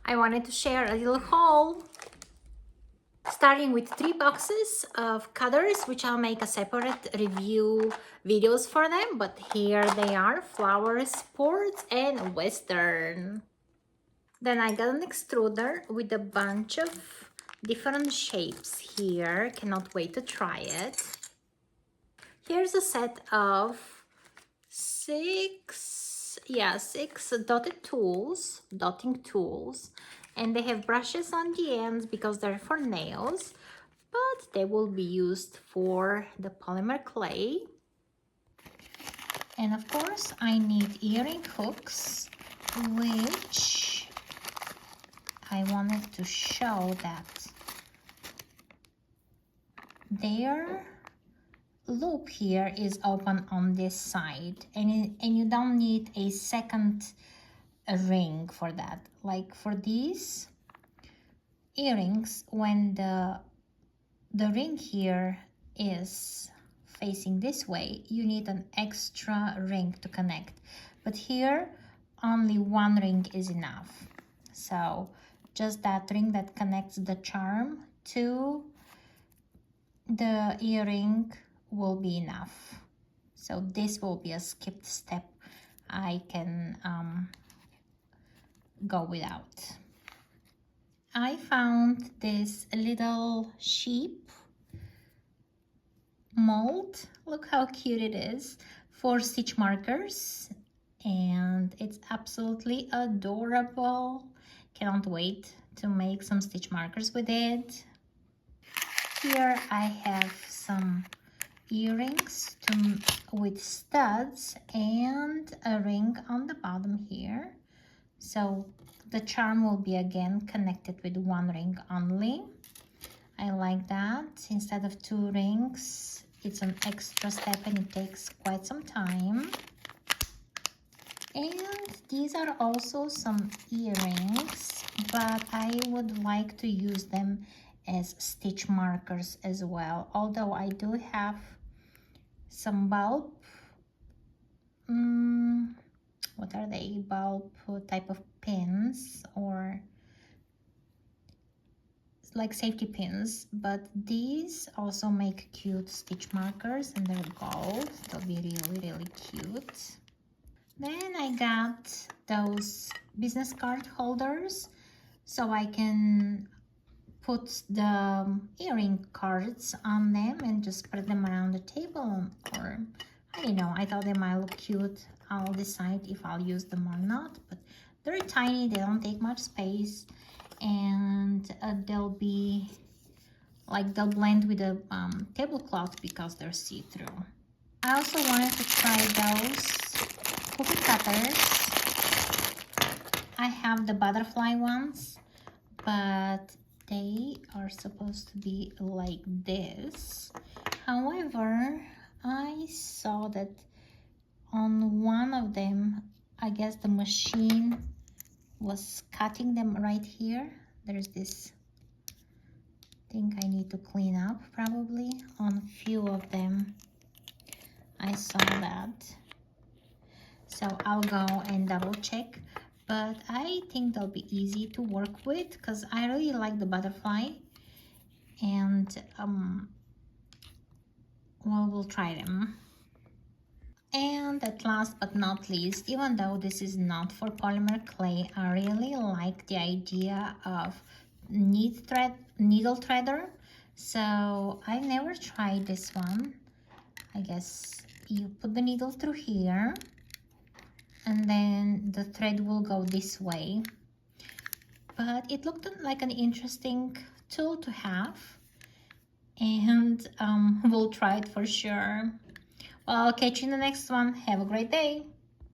I wanted to share a little haul, starting with 3 boxes of cutters, which I'll make a separate review videos for them, but here they are: flower, sports, and western. Then I got an extruder with a bunch of different shapes here. Cannot wait to try it. Here's a set of six dotting tools, and they have brushes on the ends because they're for nails, but they will be used for the polymer clay. And of course I need earring hooks, which I wanted to show that their loop here is open on this side, and you don't need a second ring for that. Like for these earrings, when the ring here is facing this way, you need an extra ring to connect, but here only one ring is enough. So just that ring that connects the charm to the earring will be enough. So this will be a skipped step I can go without. I found this little sheep mold. Look how cute it is, for stitch markers, and it's absolutely adorable. Cannot wait to make some stitch markers with it. Here I have some earrings with studs and a ring on the bottom here. So the charm will be again connected with one ring only. I like that. Instead of 2 rings, it's an extra step and it takes quite some time. And these are also some earrings, but I would like to use them as stitch markers as well. Although I do have some bulb, what are they? Bulb type of pins, or like safety pins, but these also make cute stitch markers, and they're gold. They'll be really cute. Then I got those business card holders, so I can put the earring cards on them and just spread them around the table, or I don't know, I thought they might look cute. I'll decide if I'll use them or not, but they're tiny, they don't take much space, and they'll be like, they'll blend with the tablecloth because they're see-through. I also wanted to try those cookie cutters. I have the butterfly ones, but they are supposed to be like this. However, I saw that on one of them, I guess the machine was cutting them right here. There's this thing I need to clean up probably on a few of them. I saw that, so I'll go and double check, but I think they'll be easy to work with because I really like the butterfly, and well, we'll try them. And at last but not least, even though this is not for polymer clay, I really like the idea of needle threader. So I never tried this one. I guess you put the needle through here, and then the thread will go this way. But it looked like an interesting tool to have, and we'll try it for sure. Well, I'll catch you in the next one. Have a great day.